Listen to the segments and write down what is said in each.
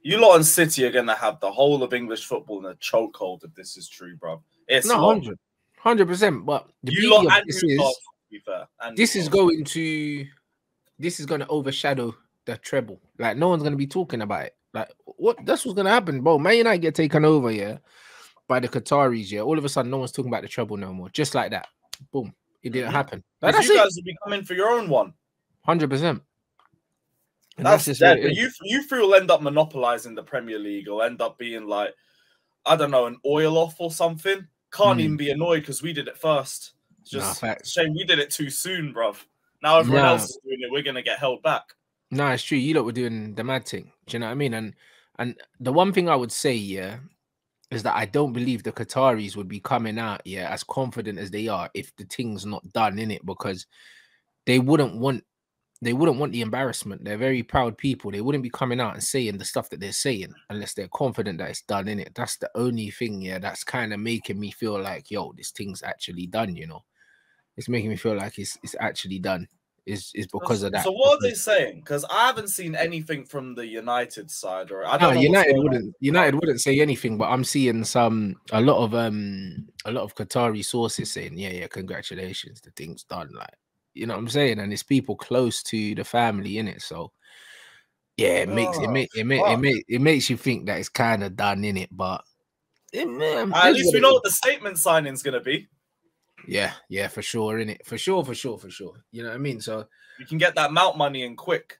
You lot in City are going to have the whole of English football in a chokehold if this is true, bro. It's not not 100%. But the you beauty lot of and this Newcastle, is, to be fair. And this is going to overshadow the treble. Like, no one's going to be talking about it. Like, that's what's going to happen, bro. Man United get taken over, yeah, by the Qataris, yeah. All of a sudden, no one's talking about the treble no more. Just like that. Boom. It didn't happen. Like, because you guys will be coming for your own one. 100%. And that's just dead. But you three will end up monopolizing the Premier League. It'll end up being like, I don't know, an oil off or something. Can't even be annoyed because we did it first. It's just a shame we did it too soon, bruv. Now everyone else is doing it. We're gonna get held back. No, it's true. You lot were doing the mad thing. Do you know what I mean? And the one thing I would say, yeah, is that I don't believe the Qataris would be coming out, yeah, as confident as they are if the thing's not done in it, because they wouldn't want the embarrassment. They're very proud people. They wouldn't be coming out and saying the stuff that they're saying unless they're confident that it's done in it. That's the only thing, yeah, that's kind of making me feel like, yo, this thing's actually done, you know. It's making me feel like it's actually done. Is because of that. So what are they saying? Because I haven't seen anything from the United side, or I don't know. United wouldn't say anything, but I'm seeing a lot of Qatari sources saying, yeah, congratulations, the thing's done. Like, you know what I'm saying? And it's people close to the family in it. So yeah, it makes you think that it's kind of done in it, but at least we know what the statement signing's gonna be. Yeah, for sure, innit? For sure. You know what I mean? So you can get that Mount money in quick.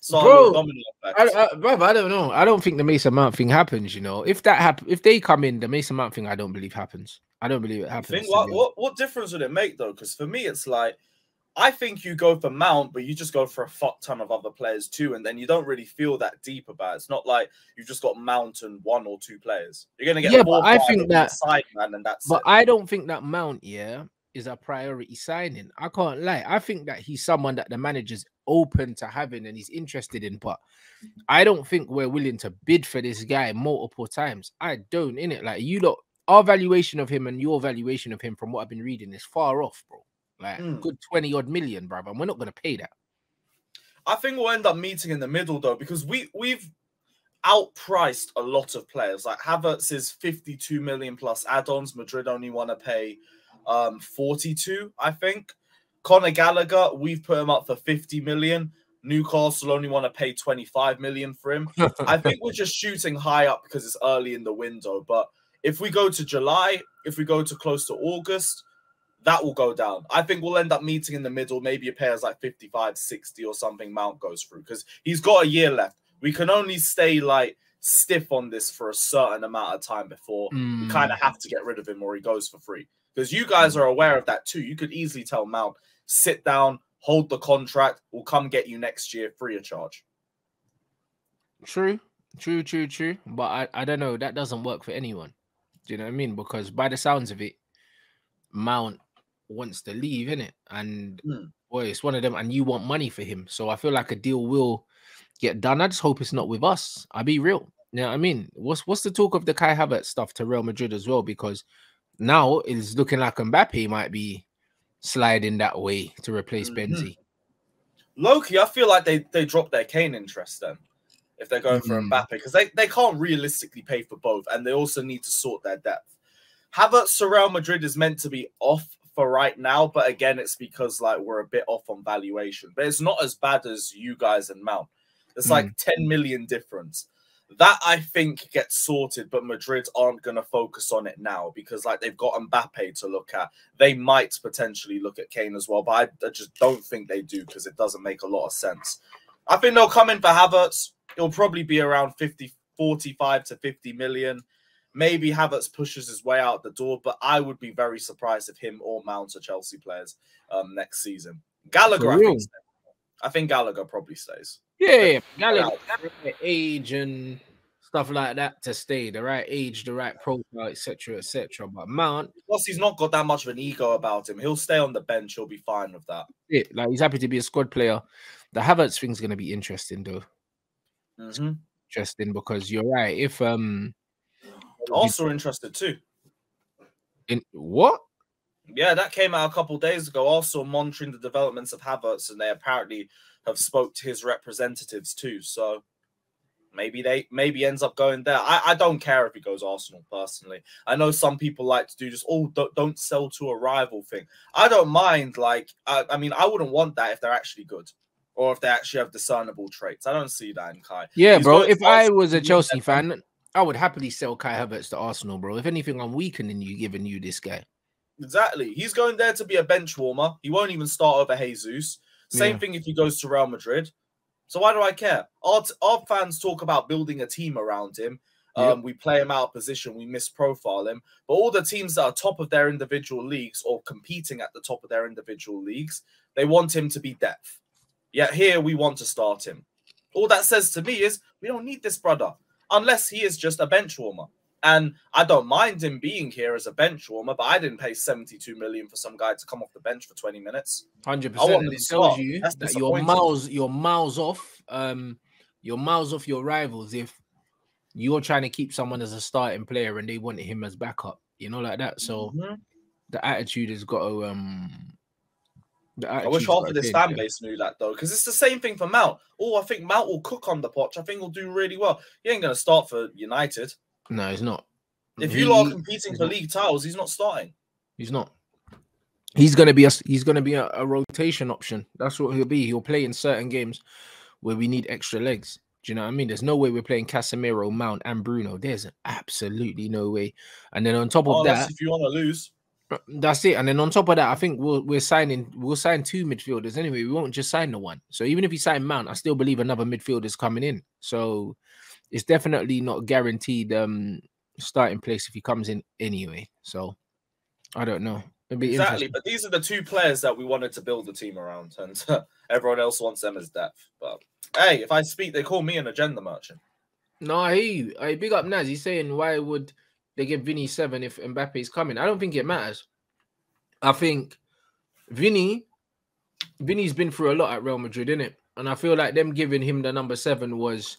Bro, I don't know. I don't think the Mason Mount thing happens, you know. If they come in, the Mason Mount thing, I don't believe happens. I don't believe it happens. What difference would it make, though? Because for me, it's like, I think you go for Mount, but you just go for a fuck ton of other players too, and then you don't really feel that deep about it. It's not like you've just got Mount and 1 or 2 players. You're gonna get 4 or 5 I think that side man, and that's it. I don't think that Mount, is a priority signing. I can't lie. I think that he's someone that the manager's open to having and he's interested in, but I don't think we're willing to bid for this guy multiple times. I don't, innit? Like, you lot, our valuation of him and your valuation of him, from what I've been reading, is far off, bro. Like, good 20 odd million, bro. And we're not going to pay that. I think we'll end up meeting in the middle, though, because we've outpriced a lot of players. Like, Havertz is 52 million plus add-ons. Madrid only want to pay 42, I think. Conor Gallagher, we've put him up for 50 million. Newcastle only want to pay 25 million for him. I think we're just shooting high up because it's early in the window. But if we go to July, if we go to close to August, that will go down. I think we'll end up meeting in the middle. Maybe a pair's like 55, 60 or something. Mount goes through because he's got a year left. We can only stay like stiff on this for a certain amount of time before we kind of have to get rid of him or he goes for free. Because you guys are aware of that too. You could easily tell Mount, sit down, hold the contract, we'll come get you next year free of charge. True. But I don't know. That doesn't work for anyone. Do you know what I mean? Because by the sounds of it, Mount wants to leave, innit? And boy, it's one of them, and you want money for him. So I feel like a deal will get done. I just hope it's not with us. I'll be real. You know what I mean? What's the talk of the Kai Havertz stuff to Real Madrid as well? Because now it's looking like Mbappe might be sliding that way to replace Benzi. Loki, I feel like they dropped their Kane interest then if they're going for Mbappe, because they can't realistically pay for both, and they also need to sort their depth. Havertz to Real Madrid is meant to be off for right now, but again, it's because like we're a bit off on valuation. But it's not as bad as you guys and Mount. It's like 10 million difference. That I think gets sorted, but Madrid aren't going to focus on it now because like they've got Mbappe to look at. They might potentially look at Kane as well, but I just don't think they do because it doesn't make a lot of sense. I think they'll come in for Havertz. It'll probably be around 45 to 50 million. Maybe Havertz pushes his way out the door, but I would be very surprised if him or Mount are Chelsea players next season. Gallagher, I think Gallagher probably stays. Yeah, Gallagher, age and stuff like that to stay, the right age, the right profile, etc., etc. But Mount, plus he's not got that much of an ego about him. He'll stay on the bench. He'll be fine with that. Yeah, like he's happy to be a squad player. The Havertz thing's going to be interesting, though. Interesting because you're right. If also interested too. In what? Yeah, that came out a couple of days ago. Also monitoring the developments of Havertz, and they apparently have spoke to his representatives too. So maybe ends up going there. I don't care if he goes Arsenal personally. I know some people like to do just don't sell to a rival thing. I don't mind. Like I mean, I wouldn't want that if they're actually good or if they actually have discernible traits. I don't see that in Kai. Yeah, bro. If I was a Chelsea fan, I would happily sell Kai Havertz to Arsenal, bro. If anything, I'm weakening you, giving you this guy. Exactly. He's going there to be a bench warmer. He won't even start over Jesus. Same thing if he goes to Real Madrid. So why do I care? Our fans talk about building a team around him. We play him out of position. We misprofile him. But all the teams that are top of their individual leagues or competing at the top of their individual leagues, they want him to be depth. Yet here we want to start him. All that says to me is we don't need this brother unless he is just a bench warmer. And I don't mind him being here as a bench warmer, but I didn't pay 72 million for some guy to come off the bench for 20 minutes. 100%. It tells you that you're miles off your rivals if you're trying to keep someone as a starting player and they wanted him as backup, you know, like that. So the attitude has got to I wish half of this fan base knew that though, because it's the same thing for Mount. Oh, I think Mount will cook on the potch. I think he'll do really well. He ain't going to start for United. No, he's not. If you are competing for league titles, he's not starting. He's not. He's gonna be a rotation option. That's what he'll be. He'll play in certain games where we need extra legs. Do you know what I mean? There's no way we're playing Casemiro, Mount, and Bruno. There's absolutely no way. And then on top of that, if you want to lose, that's it. And then on top of that, I think we'll sign 2 midfielders anyway. We won't just sign the one. So even if you sign Mount, I still believe another midfielder is coming in. So it's definitely not guaranteed starting place if he comes in anyway. So I don't know. Exactly, but these are the 2 players that we wanted to build the team around, and everyone else wants them as depth. But hey, if I speak, they call me an agenda merchant. No, I hear you. I big up Naz. He's saying, why would they give Vinny 7 if Mbappe is coming? I don't think it matters. I think Vinny's been through a lot at Real Madrid, innit? And I feel like them giving him the number 7 was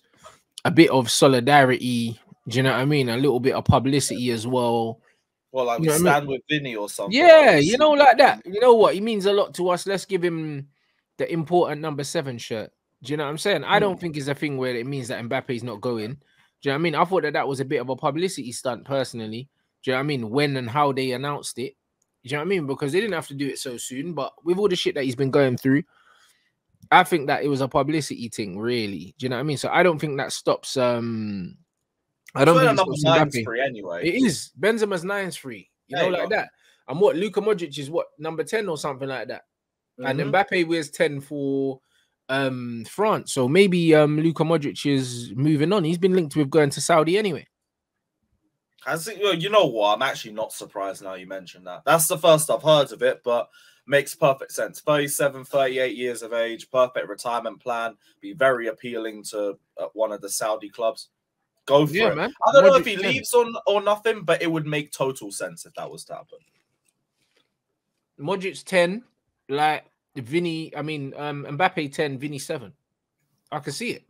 a bit of solidarity. Do you know what I mean? A little bit of publicity as well. Well, like we stand with Vinny or something. Yeah, you know, like that. You know what? He means a lot to us. Let's give him the important number 7 shirt. Do you know what I'm saying? I don't think it's a thing where it means that Mbappe's not going. Do you know what I mean? I thought that was a bit of a publicity stunt, personally. Do you know what I mean? When and how they announced it. Do you know what I mean? Because they didn't have to do it so soon. But with all the shit that he's been going through, I think that it was a publicity thing, really. Do you know what I mean? So I don't think that stops. I don't think number 9's free anyway. It is. Benzema's 9's free. You know, like that. And what Luka Modric is number 10 or something like that. And Mbappe wears 10 for France. So maybe Luka Modric is moving on. He's been linked with going to Saudi anyway. You know what? I'm actually not surprised now you mentioned that. That's the first I've heard of it, but makes perfect sense. 37, 38 years of age, perfect retirement plan. Be very appealing to one of the Saudi clubs. Go for it. Man. I don't know if he leaves or nothing, but it would make total sense if that was to happen. Modric 10, like Mbappe 10, Vinny 7. I can see it.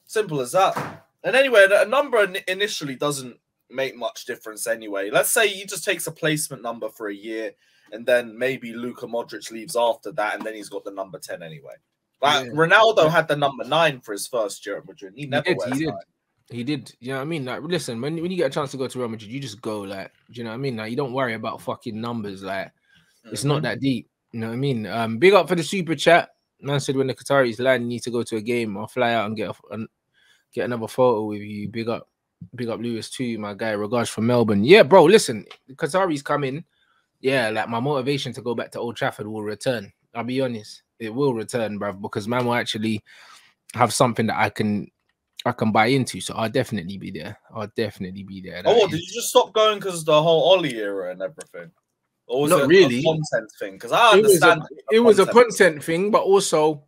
Simple as that. And anyway, a number initially doesn't make much difference anyway. Let's say he just takes a placement number for a year, and then maybe Luka Modric leaves after that, and then he's got the number 10 anyway. Like Ronaldo had the number 9 for his first year at Madrid. He never wears 9. He did. You know what I mean? Like, listen, when you get a chance to go to Real Madrid, you just go, like, do you know what I mean? Like, you don't worry about fucking numbers. Like, it's not that deep. You know what I mean? Big up for the super chat. Man said when the Qataris land, you need to go to a game. I'll fly out and get another photo with you. Big up Lewis too, my guy. Regards from Melbourne. Yeah, bro, listen, the Qataris come in. Yeah, like, my motivation to go back to Old Trafford will return. I'll be honest. It will return, bruv, because man will actually have something that I can buy into, so I'll definitely be there. Did you just stop going because of the whole Ollie era and everything? Or was it really a content thing? Because I understand it was a content thing, but also,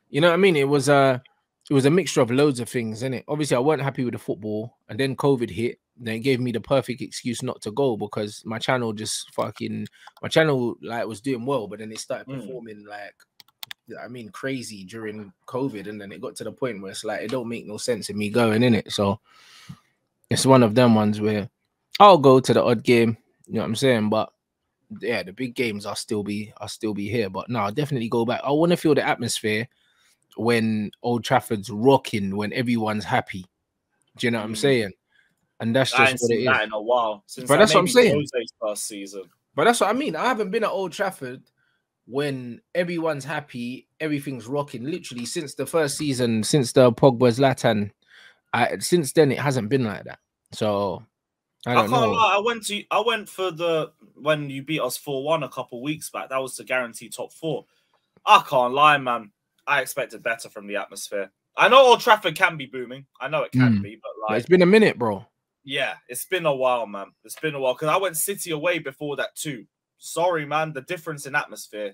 you know what I mean? It was a mixture of loads of things, innit? Obviously, I weren't happy with the football, and then COVID hit. Then it gave me the perfect excuse not to go because my channel like was doing well, but then it started performing like, I mean, crazy during COVID, and then it got to the point where it's like it don't make no sense in me going in it. So it's one of them ones where I'll go to the odd game, you know what I'm saying? But yeah, the big games I'll still be here. But no, I'll definitely go back. I want to feel the atmosphere when Old Trafford's rocking, when everyone's happy. Do you know what I'm saying? And that's I just ain't what it seen is. that in a while. Since But that's what I'm maybe saying. Jose's first season. But that's what I mean. I haven't been at Old Trafford when everyone's happy, everything's rocking. Literally since the first season, since the Pogba's Zlatan, since then it hasn't been like that. So I don't know. Lie, I went for the when you beat us 4-1 a couple weeks back. That was to guarantee top 4. I can't lie, man. I expected better from the atmosphere. I know Old Trafford can be booming. I know it can be, but like it's been a minute, bro. Yeah, it's been a while, man. It's been a while because I went City away before that too. Sorry, man. The difference in atmosphere,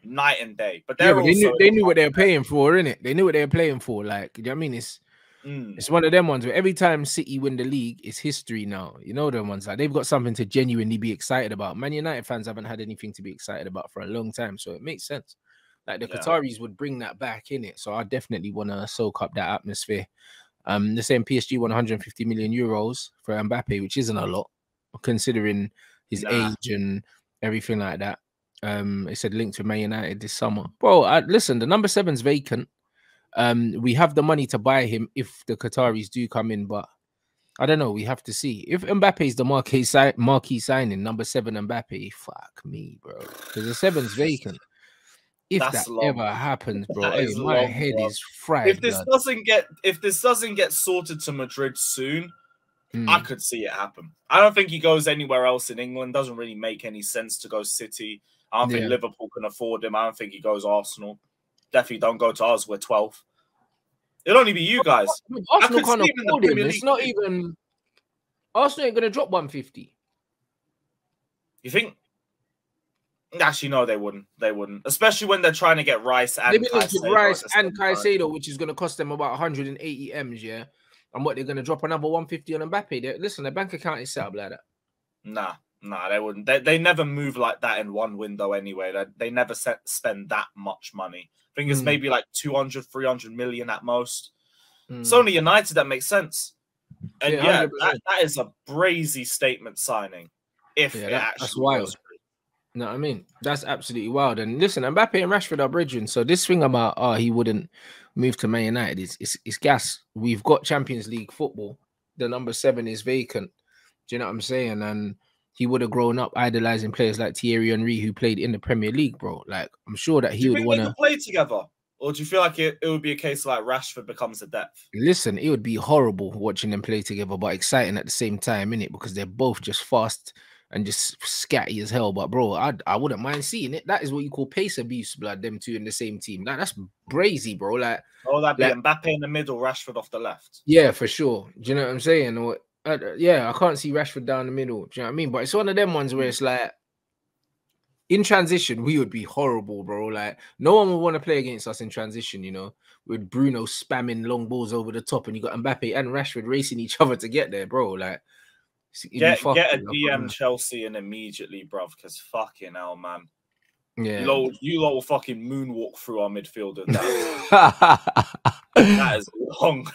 night and day. But they knew what they were paying for, innit? They knew what they were playing for. Like, you know what I mean? It's one of them ones where every time City win the league, it's history now. You know them ones, like they've got something to genuinely be excited about. Man United fans haven't had anything to be excited about for a long time, so it makes sense. Like the Qataris would bring that back in it, so I definitely want to soak up that atmosphere. The same PSG won 150 million euros for Mbappe, which isn't a lot considering his age and everything like that. It said linked to Man United this summer. Bro, listen, the number 7's vacant. We have the money to buy him if the Qataris do come in, but I don't know. We have to see. If Mbappe is the marquee signing, number 7 Mbappe, fuck me, bro. Because the 7's vacant. If that ever happens, bro, hey, my head is fried. If this doesn't get sorted to Madrid soon, I could see it happen. I don't think he goes anywhere else in England. Doesn't really make any sense to go City. I don't think Liverpool can afford him. I don't think he goes Arsenal. Definitely don't go to us. We're 12th. It'll only be you guys. Arsenal can't afford him. It's not even. Arsenal ain't gonna drop 150. You think? Actually, no, they wouldn't. They wouldn't, especially when they're trying to get Rice and Caicedo, which is going to cost them about 180 M's, yeah. And what they're going to drop another 150 on Mbappe? Listen, their bank account is set up like that. Nah, they wouldn't. They never move like that in one window anyway. They never spend that much money. I think it's maybe like 200, 300 million at most. It's only United that makes sense. And that is a brazy statement signing. If it actually that's wild. No, I mean, that's absolutely wild. And listen, Mbappe and Rashford are bridging. So this thing about he wouldn't move to Man United is gas. We've got Champions League football. The number 7 is vacant. Do you know what I'm saying? And he would have grown up idolizing players like Thierry Henry, who played in the Premier League, bro. Like, I'm sure that he would want to play together. Or do you feel like it would be a case like Rashford becomes a depth? Listen, it would be horrible watching them play together, but exciting at the same time, innit? Because they're both just fast and just scatty as hell. But bro, I wouldn't mind seeing it. That is what you call pace abuse, blood. Them two in the same team. That's brazy, bro. Like, that'd be Mbappe in the middle, Rashford off the left. Yeah, for sure. Do you know what I'm saying? Or I can't see Rashford down the middle. Do you know what I mean? But it's one of them ones where it's like, in transition, we would be horrible, bro. Like, no one would want to play against us in transition, you know, with Bruno spamming long balls over the top and you got Mbappe and Rashford racing each other to get there, bro. Like, get a DM Chelsea in immediately, bruv, because fucking hell, man. Yeah. You lot will fucking moonwalk through our midfielder. That is long.